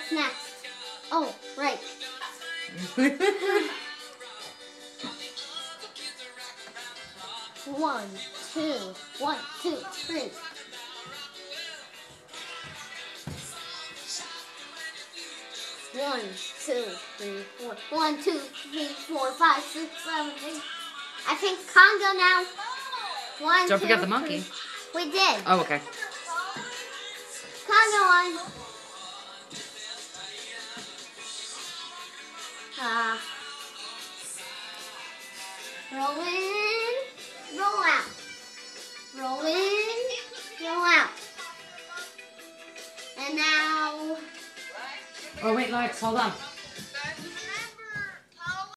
What's next? Oh, right. One, two, 3. One, two, three, four. 1, 2, 3, 4, 5, 6, 7, 8. I think Congo now. One, Don't two, forget the monkey. 3. We did. Oh, okay. Congo on. Roll in, roll out. Roll in, roll out. And now. Oh, wait, Lex, hold on.